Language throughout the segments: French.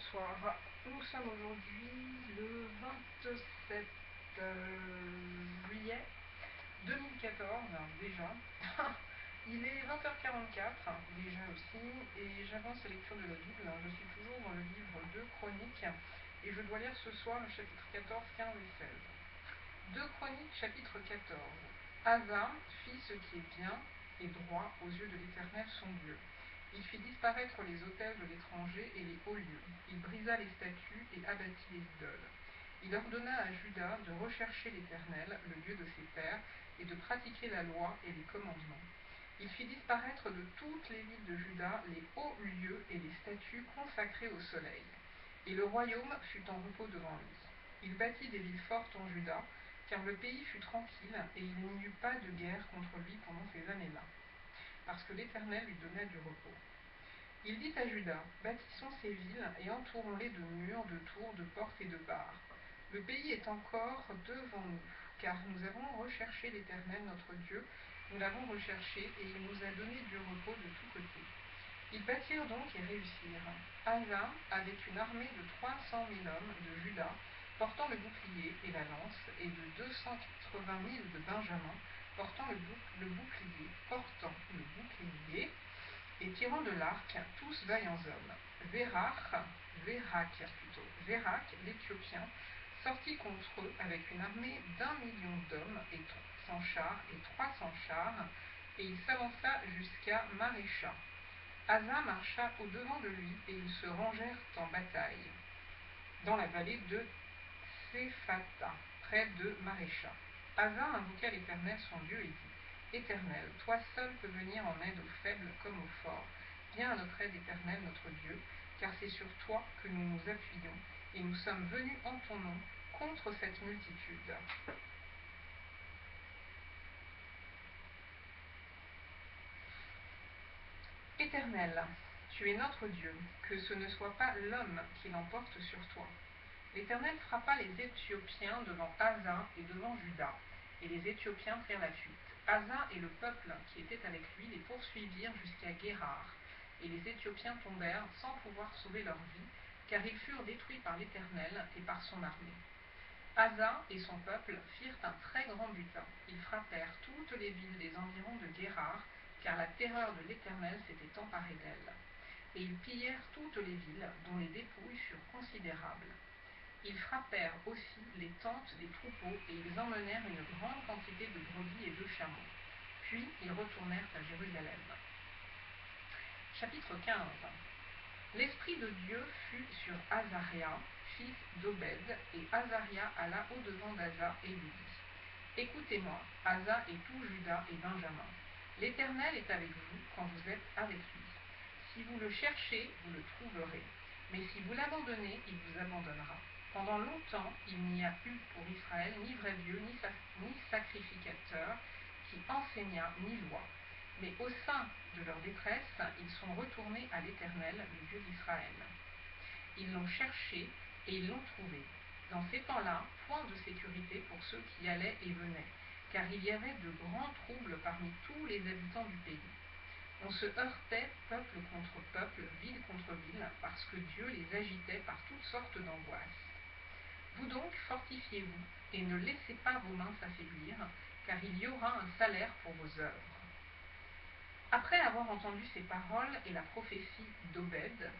bonsoir. Nous sommes aujourd'hui le 27 juillet 2014 déjà. Il est 20h44 déjà aussi et j'avance la lecture de la Bible. Je suis toujours dans le livre de Chroniques et je dois lire ce soir le chapitre 14, 15 et 16. 2 Chroniques chapitre 14. Asa fit ce qui est bien et droit aux yeux de l'Éternel son Dieu. Il fit disparaître les autels de l'étranger et les hauts lieux. Il brisa les statues et abattit les idoles. Il ordonna à Juda de rechercher l'Éternel, le Dieu de ses pères, et de pratiquer la loi et les commandements. Il fit disparaître de toutes les villes de Juda les hauts lieux et les statues consacrées au soleil. Et le royaume fut en repos devant lui. Il bâtit des villes fortes en Juda, car le pays fut tranquille, et il n'y eut pas de guerre contre lui pendant ces années-là, parce que l'Éternel lui donna du repos. Il dit à Juda, bâtissons ces villes et entourons-les de murs, de tours, de portes et de barres. Le pays est encore devant nous, car nous avons recherché l'Éternel notre Dieu, nous l'avons recherché et il nous a donné du repos de tous côtés. Ils bâtirent donc et réussirent. Asa, avec une armée de 300 000 hommes de Juda, portant le bouclier et la lance, et de 280 000 de Benjamin, portant le bouclier, et tirant de l'arc, tous vaillants hommes. Vérak l'Éthiopien, sortit contre eux avec une armée d'1 million d'hommes et 300 chars et 300 chars, et il s'avança jusqu'à Marécha. Asa marcha au-devant de lui, et ils se rangèrent en bataille, dans la vallée de Séphata, près de Marécha. Asa invoqua l'Éternel son Dieu et dit, Éternel, toi seul peux venir en aide aux faibles comme aux forts. Viens à notre aide, Éternel, notre Dieu, car c'est sur toi que nous nous appuyons, et nous sommes venus en ton nom contre cette multitude. Éternel, tu es notre Dieu, que ce ne soit pas l'homme qui l'emporte sur toi. L'Éternel frappa les Éthiopiens devant Asa et devant Juda, et les Éthiopiens prirent la fuite. Asa et le peuple qui était avec lui les poursuivirent jusqu'à Guérar, et les Éthiopiens tombèrent sans pouvoir sauver leur vie, car ils furent détruits par l'Éternel et par son armée. Asa et son peuple firent un très grand butin. Ils frappèrent toutes les villes des environs de Guérar, car la terreur de l'Éternel s'était emparée d'elles. Et ils pillèrent toutes les villes, dont les dépouilles furent considérables. Ils frappèrent aussi les tentes des troupeaux, et ils emmenèrent une grande quantité de brebis et de chameaux. Puis ils retournèrent à Jérusalem. Chapitre 15. L'Esprit de Dieu fut sur Azaria, fils d'Obed, et Azaria alla au-devant d'Asa et lui dit, écoutez-moi, Asa et tout Juda et Benjamin. L'Éternel est avec vous quand vous êtes avec lui. Si vous le cherchez, vous le trouverez. Mais si vous l'abandonnez, il vous abandonnera. Pendant longtemps, il n'y a eu pour Israël ni vrai Dieu, ni sacrificateur, qui enseignât ni loi. Mais au sein de leur détresse, ils sont retournés à l'Éternel, le Dieu d'Israël. Ils l'ont cherché et ils l'ont trouvé. Dans ces temps-là, point de sécurité pour ceux qui allaient et venaient, car il y avait de grands troubles parmi tous les habitants du pays. On se heurtait peuple contre peuple, ville contre ville, parce que Dieu les agitait par toutes sortes d'angoisses. Vous donc, fortifiez-vous, et ne laissez pas vos mains s'affaiblir, car il y aura un salaire pour vos œuvres. Après avoir entendu ces paroles et la prophétie d'Oded,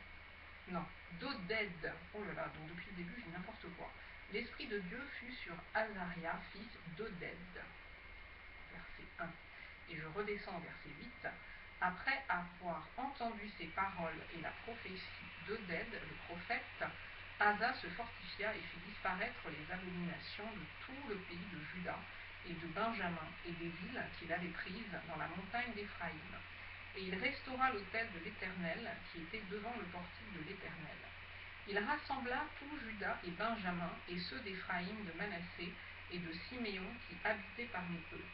oh là là, donc depuis le début je dis n'importe quoi, l'Esprit de Dieu fut sur Azaria, fils d'Oded. Verset 1. Et je redescends au verset 8. Après avoir entendu ces paroles et la prophétie d'Oded, le prophète, Asa se fortifia et fit disparaître les abominations de tout le pays de Juda et de Benjamin et des villes qu'il avait prises dans la montagne d'Éphraïm. Et il restaura l'autel de l'Éternel qui était devant le portique de l'Éternel. Il rassembla tout Juda et Benjamin et ceux d'Éphraïm, de Manassé et de Siméon qui habitaient parmi eux,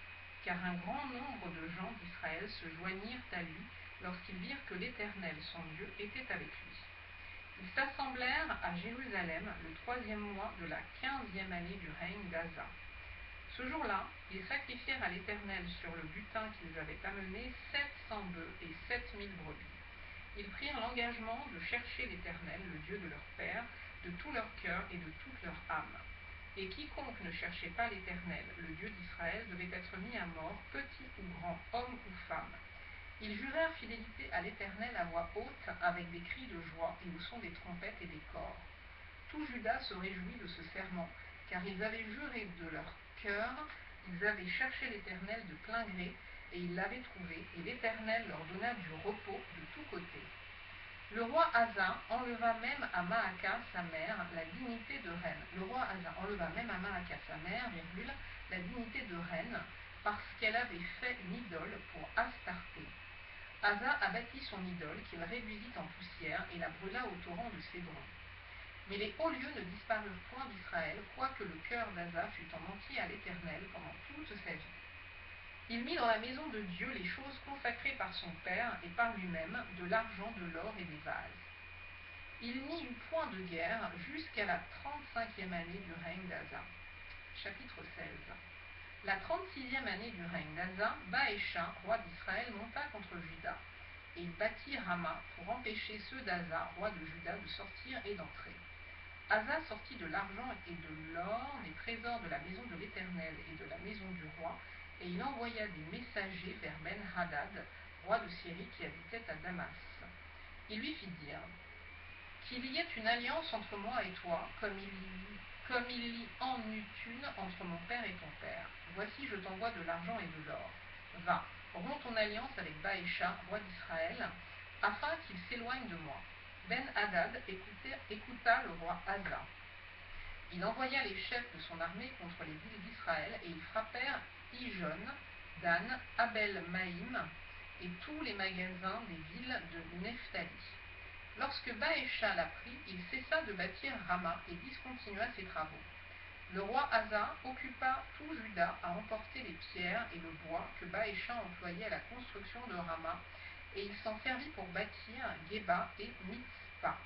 car un grand nombre de gens d'Israël se joignirent à lui lorsqu'ils virent que l'Éternel, son Dieu, était avec lui. Ils s'assemblèrent à Jérusalem le 3e mois de la 15e année du règne d'Asa. Ce jour-là, ils sacrifièrent à l'Éternel sur le butin qu'ils avaient amené 700 bœufs et 7000 brebis. Ils prirent l'engagement de chercher l'Éternel, le Dieu de leur père, de tout leur cœur et de toute leur âme. Et quiconque ne cherchait pas l'Éternel, le Dieu d'Israël, devait être mis à mort, petit ou grand, homme ou femme. Ils jurèrent fidélité à l'Éternel à voix haute, avec des cris de joie et au son des trompettes et des cors. Tout Juda se réjouit de ce serment, car ils avaient juré de leur cœur, ils avaient cherché l'Éternel de plein gré, et ils l'avaient trouvé, et l'Éternel leur donna du repos de tous côtés. Le roi Asa enleva même à Maaka, sa mère, la dignité de reine. Le roi Asa enleva même à Maaka, sa mère, virgule, la dignité de reine, parce qu'elle avait fait une idole pour Astarté. Asa abattit son idole, qu'il réduisit en poussière, et la brûla au torrent de Cédron. Mais les hauts lieux ne disparurent point d'Israël, quoique le cœur d'Asa fût en entier à l'Éternel pendant toute sa vie. Il mit dans la maison de Dieu les choses consacrées par son père et par lui-même, de l'argent, de l'or et des vases. Il n'y eut point de guerre jusqu'à la 35e année du règne d'Asa. Chapitre 16. La 36e année du règne d'Asa, Baécha, roi d'Israël, monta contre Juda, et il bâtit Rama pour empêcher ceux d'Asa, roi de Juda, de sortir et d'entrer. Asa sortit de l'argent et de l'or, des trésors de la maison de l'Éternel et de la maison du roi, et il envoya des messagers vers Ben-Hadad, roi de Syrie, qui habitait à Damas. Il lui fit dire qu'il y ait une alliance entre moi et toi, comme il y en eut une entre mon père et ton père. Voici, je t'envoie de l'argent et de l'or. Va, romps ton alliance avec Baécha, roi d'Israël, afin qu'il s'éloigne de moi. Ben-Hadad écouta le roi Asa. Il envoya les chefs de son armée contre les villes d'Israël, et ils frappèrent Ijon, Dan, Abel-Maïm, et tous les magasins des villes de Nephtali. Lorsque Baécha l'apprit, il cessa de bâtir Rama et discontinua ses travaux. Le roi Asa occupa tout Juda à emporter les pierres et le bois que Baécha employait à la construction de Rama, et il s'en servit pour bâtir Géba et Mitzpah.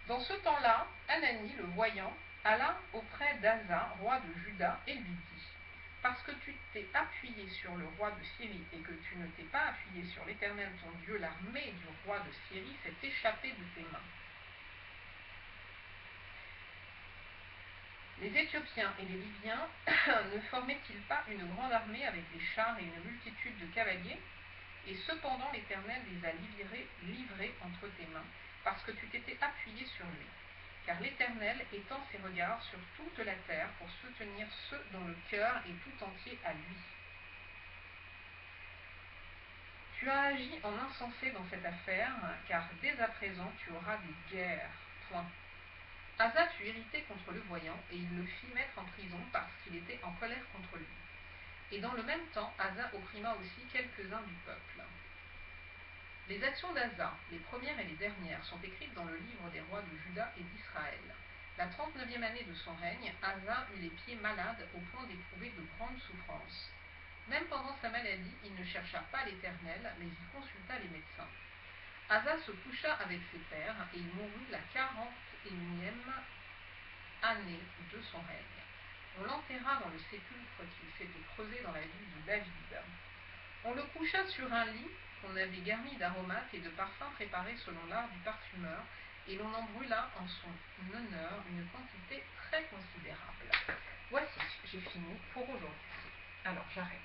Dans ce temps-là, Hanani, le voyant, alla auprès d'Asa, roi de Juda, et lui dit « Parce que tu t'es appuyé sur le roi de Syrie et que tu ne t'es pas appuyé sur l'Éternel ton Dieu, l'armée du roi de Syrie s'est échappée de tes mains. Les Éthiopiens et les Libyens ne formaient-ils pas une grande armée avec des chars et une multitude de cavaliers? Et cependant l'Éternel les a livrés entre tes mains, parce que tu t'étais appuyé sur lui. Car l'Éternel étend ses regards sur toute la terre pour soutenir ceux dont le cœur est tout entier à lui. Tu as agi en insensé dans cette affaire, car dès à présent tu auras des guerres. Point. Asa fut irrité contre le voyant, et il le fit mettre en prison parce qu'il était en colère contre lui. Et dans le même temps, Asa opprima aussi quelques-uns du peuple. Les actions d'Asa, les premières et les dernières, sont écrites dans le livre des rois de Juda et d'Israël. La 39e année de son règne, Asa eut les pieds malades au point d'éprouver de grandes souffrances. Même pendant sa maladie, il ne chercha pas l'Éternel, mais il consulta les médecins. Asa se coucha avec ses pères, et il mourut la 41e année de son règne. On l'enterra dans le sépulcre qu'il s'était creusé dans la ville de David. On le coucha sur un lit qu'on avait garni d'aromates et de parfums préparés selon l'art du parfumeur, et l'on en brûla en son honneur une quantité très considérable. Voici, j'ai fini pour aujourd'hui. Alors j'arrête.